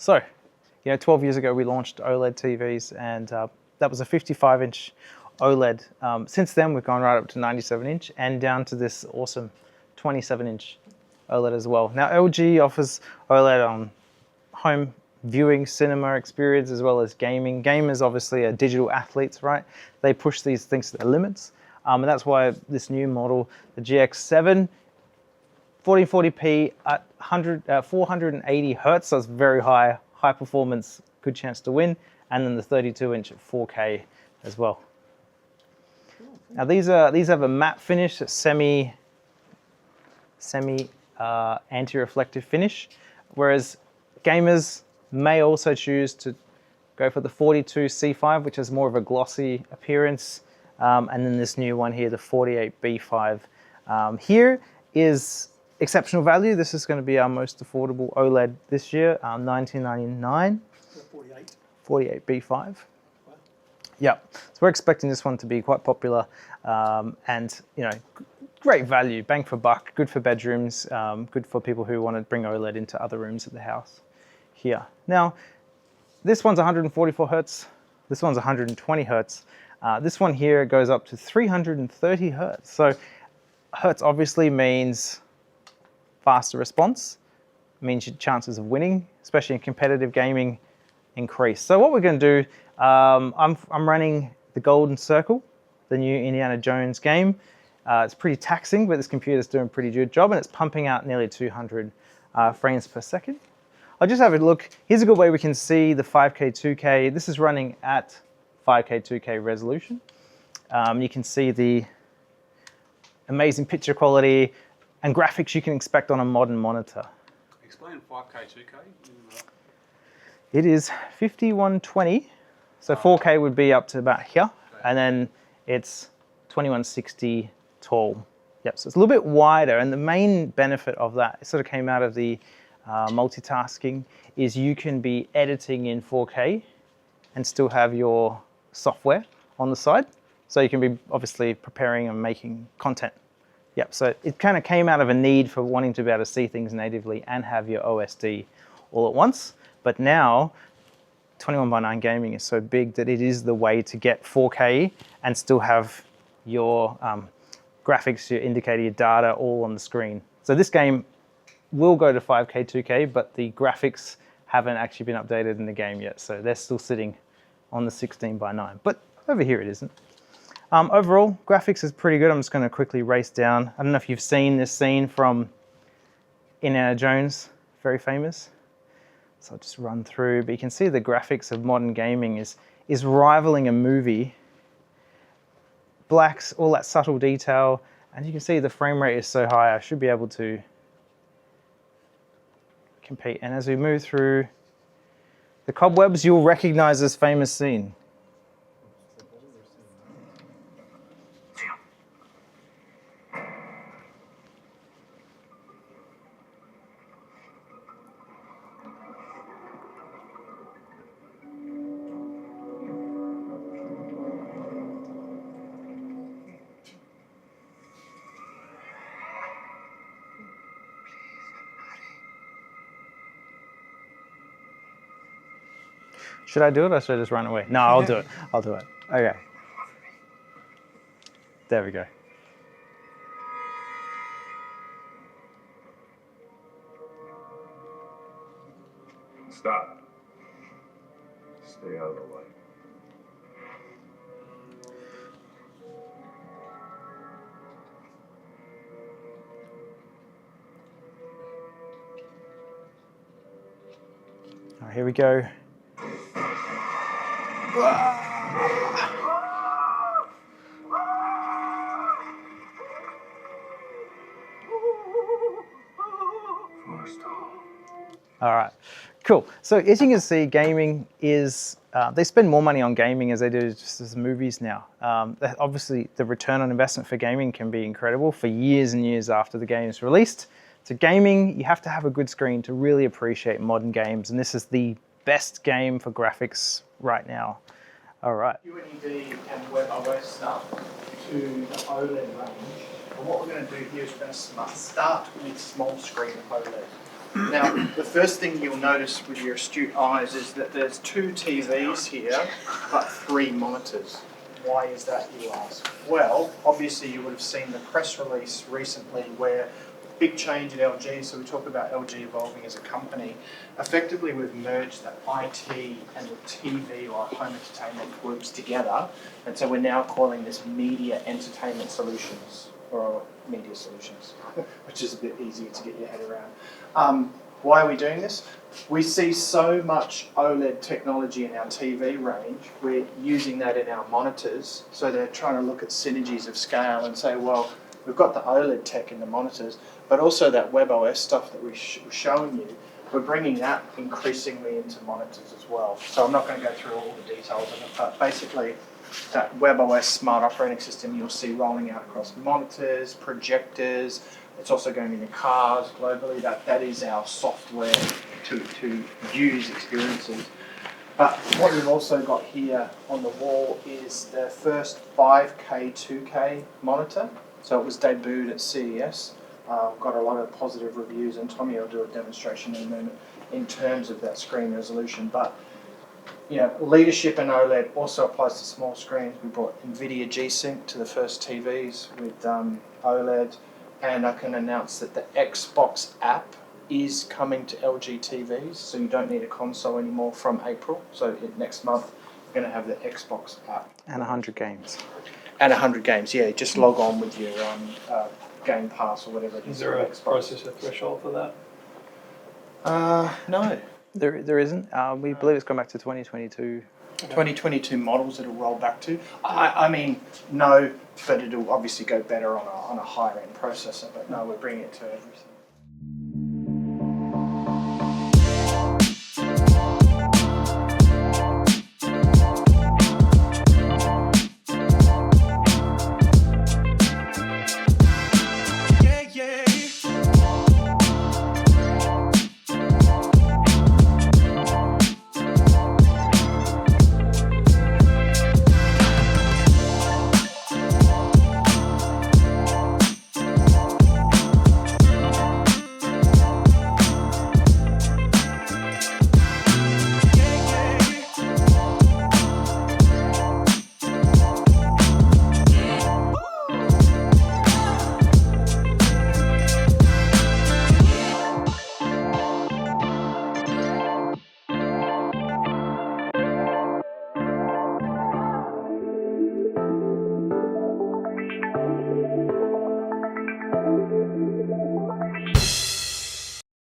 So, 12 years ago we launched OLED TVs, and that was a 55-inch OLED. Since then we've gone right up to 97-inch and down to this awesome 27-inch OLED as well. Now LG offers OLED on home viewing, cinema experience, as well as gaming. Gamers obviously are digital athletes, right? They push these things to their limits. And that's why this new model, the GX7, 1440p at 480 hertz, so it's very high performance, good chance to win. And then the 32-inch at 4K as well. Now these have a matte finish, a semi anti-reflective finish, whereas gamers may also choose to go for the 42C5, which has more of a glossy appearance, and then this new one here, the 48B5. Here is exceptional value. This is going to be our most affordable OLED this year, $1999. 48B5. Wow. Yeah, so we're expecting this one to be quite popular, and great value, bang for buck, good for bedrooms, good for people who want to bring OLED into other rooms of the house. Here. Now, this one's 144 hertz, this one's 120 hertz. This one here goes up to 330 hertz. So hertz obviously means faster response, means your chances of winning, especially in competitive gaming, increase. So what we're going to do, I'm running the Golden Circle, the new Indiana Jones game. It's pretty taxing, but this computer's doing a pretty good job, and it's pumping out nearly 200 frames per second. I'll just have a look. Here's a good way we can see the 5K, 2K. This is running at 5K, 2K resolution. You can see the amazing picture quality and graphics you can expect on a modern monitor. Explain 5K, 2K. It is 5120, so 4K would be up to about here, and then it's 2160 tall. Yep, so it's a little bit wider, and the main benefit of that, it sort of came out of the multitasking, is you can be editing in 4K and still have your software on the side. So you can be obviously preparing and making content. Yep, so it kind of came out of a need for wanting to be able to see things natively and have your OSD all at once. But now 21:9 gaming is so big that it is the way to get 4K and still have your graphics, your indicator, your data all on the screen. So this game will go to 5K, 2K, but the graphics haven't actually been updated in the game yet. So they're still sitting on the 16:9, but over here it isn't. Overall, graphics is pretty good. I'm just going to quickly race down. I don't know if you've seen this scene from Indiana Jones, very famous. So I'll just run through, but you can see the graphics of modern gaming is rivaling a movie. Blacks, all that subtle detail, and you can see the frame rate is so high, I should be able to compete. And as we move through the cobwebs, you'll recognize this famous scene. Should I do it or should I just run away? No, I'll do it. I'll do it. Okay. There we go. Stop. Stay out of the way. All right, here we go. All right, cool. So as you can see, gaming is, they spend more money on gaming as they do just as movies now. Obviously, the return on investment for gaming can be incredible for years and years after the game is released. So gaming, you have to have a good screen to really appreciate modern games, and this is the best game for graphics right now. All right. ULED and WebOS stuff to the OLED range. And what we're going to do here is we're going to start with small screen OLED. Now, the first thing you'll notice with your astute eyes is that there's 2 TVs here, but 3 monitors. Why is that, you ask? Well, obviously you would have seen the press release recently where big change at LG, so we talk about LG evolving as a company. Effectively, we've merged the IT and the TV, or home entertainment groups together, and so we're now calling this Media Entertainment Solutions, or Media Solutions, which is a bit easier to get your head around. Why are we doing this? We see so much OLED technology in our TV range, we're using that in our monitors, so they're trying to look at synergies of scale and say, well, we've got the OLED tech in the monitors, but also that WebOS stuff that we're showing you, we're bringing that increasingly into monitors as well. So I'm not going to go through all the details of it, but basically that WebOS smart operating system you'll see rolling out across monitors, projectors. It's also going into cars globally. That is our software to use experiences. But what we've also got here on the wall is the first 5K 2K monitor. So it was debuted at CES. Got a lot of positive reviews, and Tommy will do a demonstration in a moment in terms of that screen resolution. But you know, leadership in OLED also applies to small screens. We brought NVIDIA G-Sync to the first TVs with OLED, and I can announce that the Xbox app is coming to LG TVs, so you don't need a console anymore from April. So next month, we're going to have the Xbox app. And 100 games. And 100 games, yeah. Just log on with your Game Pass or whatever it is. Is there a processor threshold for that? No. There isn't. We believe it's gone back to 2022. 2022 models it'll roll back to. I mean, no, but it'll obviously go better on a higher end processor. But no, we're bringing it to everything.